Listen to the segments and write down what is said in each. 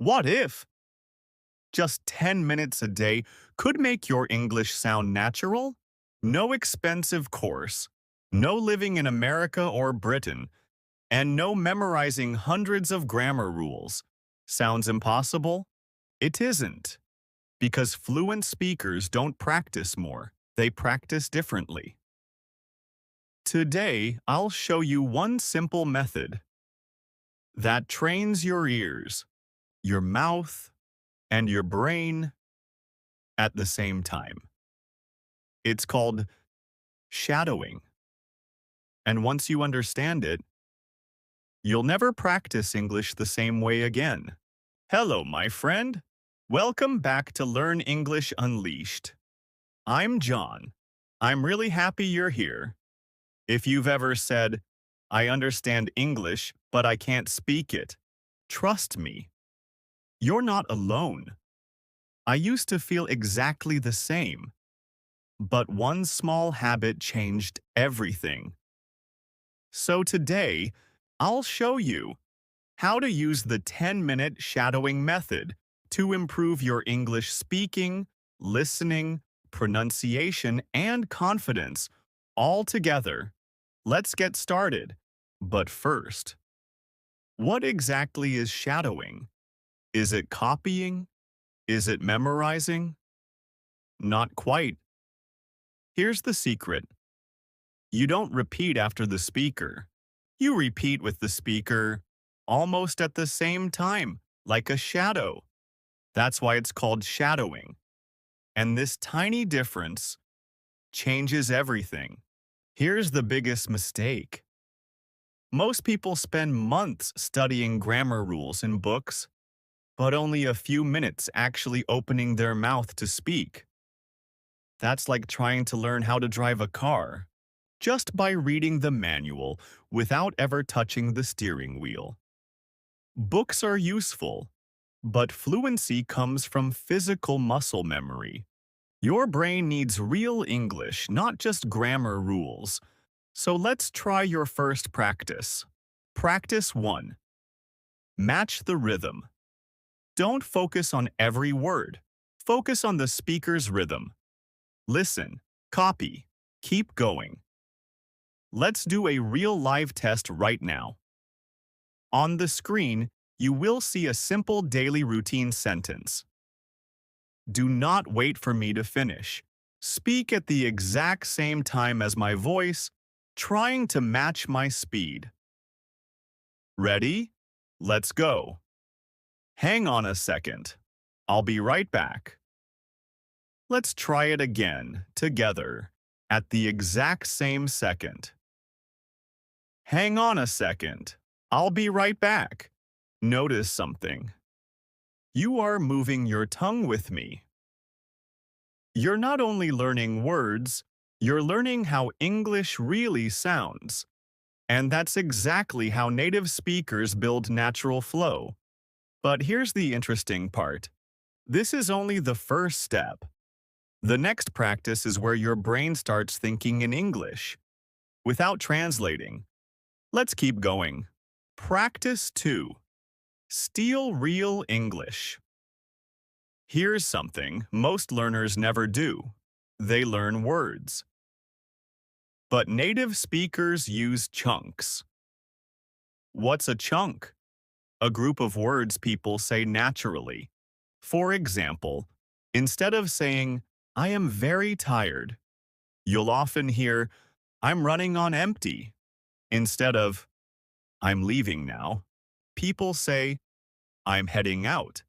What if just 10 minutes a day could make your English sound natural? No expensive course, no living in America or Britain, and no memorizing hundreds of grammar rules. Sounds impossible? It isn't, because fluent speakers don't practice more, they practice differently. Today, I'll show you one simple method that trains your ears, your mouth, and your brain at the same time. It's called shadowing, and once you understand it, you'll never practice English the same way again. Hello, my friend. Welcome back to Learn English Unleashed. I'm John. I'm really happy you're here. If you've ever said, I understand English, but I can't speak it, trust me, you're not alone. I used to feel exactly the same, but one small habit changed everything. So today, I'll show you how to use the 10-minute shadowing method to improve your English speaking, listening, pronunciation, and confidence all together. Let's get started. But first, what exactly is shadowing? Is it copying? Is it memorizing? Not quite. Here's the secret. You don't repeat after the speaker. You repeat with the speaker almost at the same time, like a shadow. That's why it's called shadowing. And this tiny difference changes everything. Here's the biggest mistake. Most people spend months studying grammar rules in books, but only a few minutes actually opening their mouth to speak. That's like trying to learn how to drive a car, just by reading the manual without ever touching the steering wheel. Books are useful, but fluency comes from physical muscle memory. Your brain needs real English, not just grammar rules. So let's try your first practice. Practice 1. Match the rhythm. Don't focus on every word. Focus on the speaker's rhythm. Listen, copy, keep going. Let's do a real live test right now. On the screen, you will see a simple daily routine sentence. Do not wait for me to finish. Speak at the exact same time as my voice, trying to match my speed. Ready? Let's go. Hang on a second. I'll be right back. Let's try it again, together, at the exact same second. Hang on a second. I'll be right back. Notice something. You are moving your tongue with me. You're not only learning words, you're learning how English really sounds. And that's exactly how native speakers build natural flow. But here's the interesting part. This is only the first step. The next practice is where your brain starts thinking in English, without translating. Let's keep going. Practice 2. Steal real English. Here's something most learners never do. They learn words. But native speakers use chunks. What's a chunk? A group of words people say naturally. For example, instead of saying, I am very tired, you'll often hear, I'm running on empty. Instead of, I'm leaving now, people say, I'm heading out,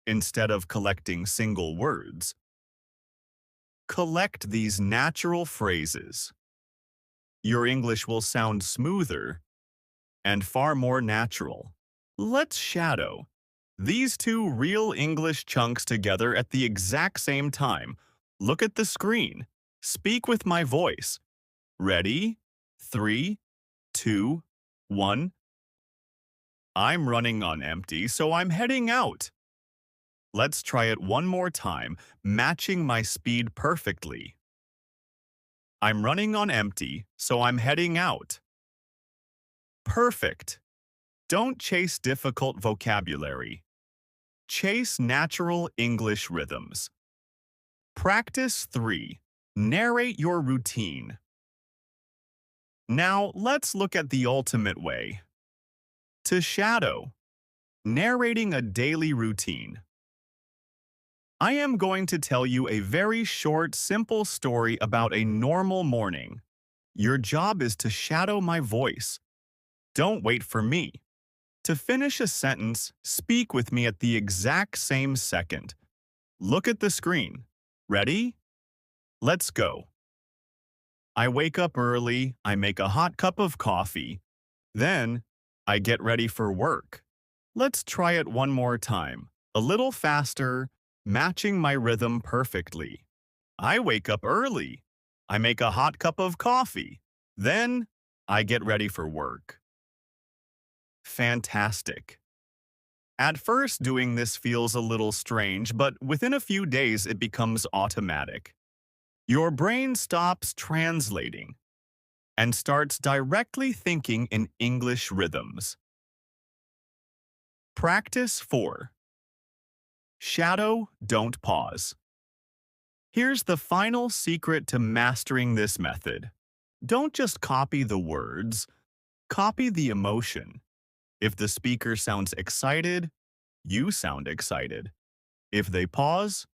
instead of collecting single words. Collect these natural phrases. Your English will sound smoother and far more natural. Let's shadow these two real English chunks together at the exact same time. Look at the screen. Speak with my voice. Ready? 3, 2, 1. I'm running on empty, so I'm heading out. Let's try it one more time, matching my speed perfectly. I'm running on empty, so I'm heading out. Perfect. Don't chase difficult vocabulary. Chase natural English rhythms. Practice 3. Narrate your routine. Now, let's look at the ultimate way. To shadow. Narrating a daily routine. I am going to tell you a very short, simple story about a normal morning. Your job is to shadow my voice. Don't wait for me. To finish a sentence, speak with me at the exact same second. Look at the screen. Ready? Let's go. I wake up early, I make a hot cup of coffee. Then, I get ready for work. Let's try it one more time. A little faster, matching my rhythm perfectly. I wake up early. I make a hot cup of coffee. Then, I get ready for work. Fantastic. At first, doing this feels a little strange, but within a few days, it becomes automatic. Your brain stops translating and starts directly thinking in English rhythms. Practice 4. Shadow, don't pause. Here's the final secret to mastering this method. Don't just copy the words, copy the emotion. If the speaker sounds excited, you sound excited. If they pause,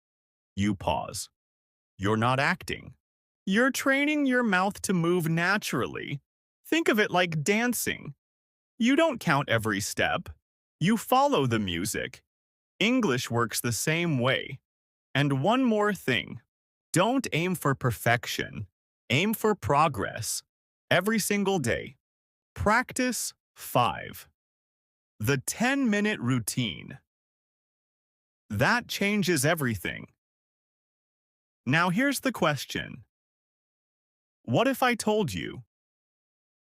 you pause. You're not acting. You're training your mouth to move naturally. Think of it like dancing. You don't count every step. You follow the music. English works the same way. And one more thing. Don't aim for perfection. Aim for progress. Every single day. Practice 5. The 10-minute routine. That changes everything. Now here's the question. What if I told you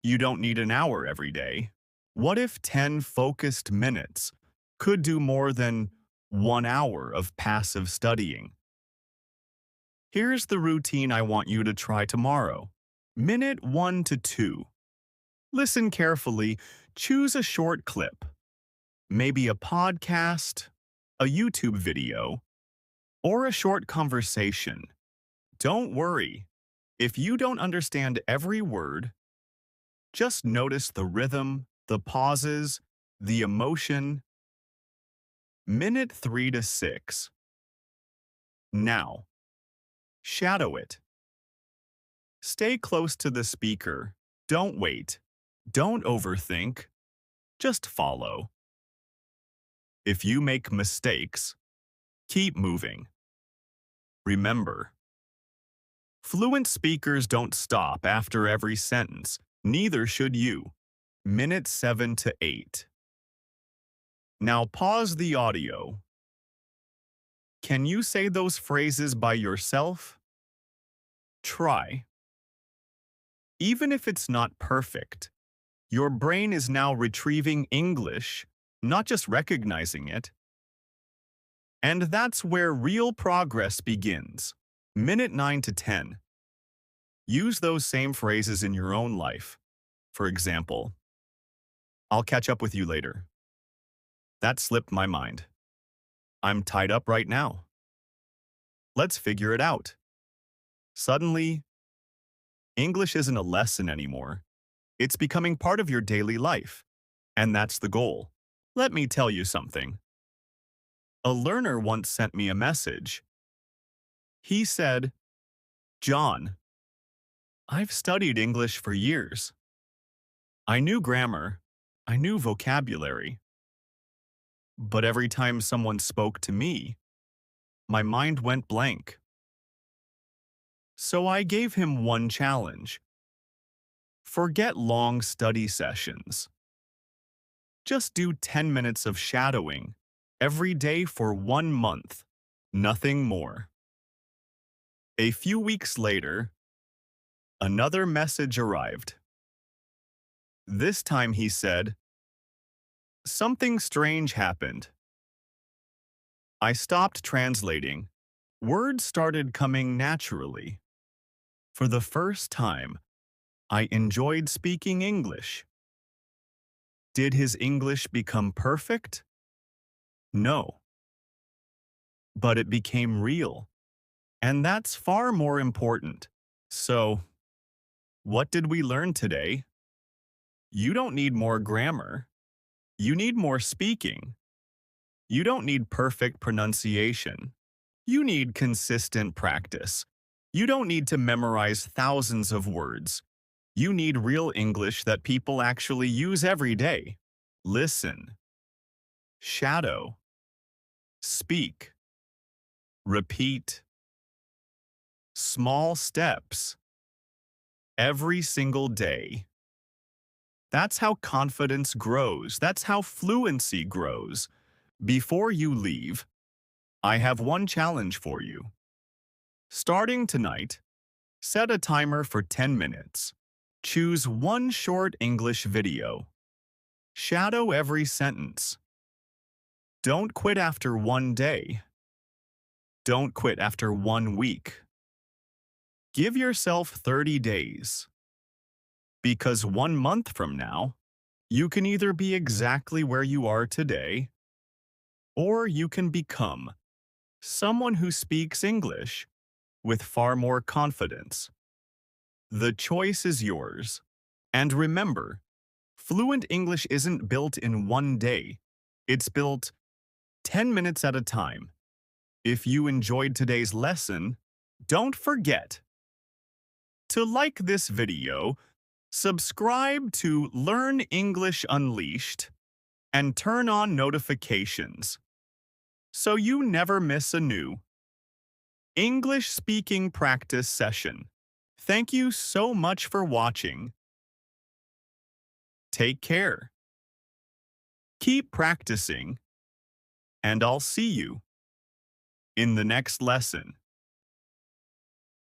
you don't need an hour every day? What if 10 focused minutes could do more than 1 hour of passive studying? Here's the routine I want you to try tomorrow. Minute 1 to 2. Listen carefully. Choose a short clip. Maybe a podcast, a YouTube video, or a short conversation. Don't worry. If you don't understand every word, just notice the rhythm, the pauses, the emotion. Minute 3 to 6. Now, shadow it. Stay close to the speaker. Don't wait. Don't overthink. Just follow. If you make mistakes, keep moving. Remember, fluent speakers don't stop after every sentence. Neither should you. Minute 7 to 8. Now pause the audio. Can you say those phrases by yourself? Try. Even if it's not perfect, your brain is now retrieving English, not just recognizing it. And that's where real progress begins. Minute 9 to 10. Use those same phrases in your own life. For example, I'll catch up with you later. That slipped my mind. I'm tied up right now. Let's figure it out. Suddenly, English isn't a lesson anymore. It's becoming part of your daily life. And that's the goal. Let me tell you something. A learner once sent me a message. He said, "John, I've studied English for years. I knew grammar, I knew vocabulary. But every time someone spoke to me, my mind went blank. So I gave him one challenge. Forget long study sessions. Just do 10 minutes of shadowing every day for 1 month, nothing more." A few weeks later, another message arrived. This time he said, "Something strange happened. I stopped translating. Words started coming naturally. For the first time, I enjoyed speaking English." Did his English become perfect? No. but it became real. And that's far more important. So, what did we learn today? You don't need more grammar. You need more speaking. You don't need perfect pronunciation. You need consistent practice. You don't need to memorize thousands of words. You need real English that people actually use every day. Listen, shadow, speak, repeat, small steps, every single day. That's how confidence grows. That's how fluency grows. Before you leave, I have one challenge for you. Starting tonight, set a timer for 10 minutes. Choose one short English video. Shadow every sentence. Don't quit after one day. Don't quit after 1 week. Give yourself 30 days. Because 1 month from now, you can either be exactly where you are today, or you can become someone who speaks English with far more confidence. The choice is yours. And remember, fluent English isn't built in one day. It's built 10 minutes at a time. If you enjoyed today's lesson, don't forget to like this video, subscribe to Learn English Unleashed, and turn on notifications so you never miss a new English speaking practice session. Thank you so much for watching. Take care. Keep practicing, and I'll see you in the next lesson.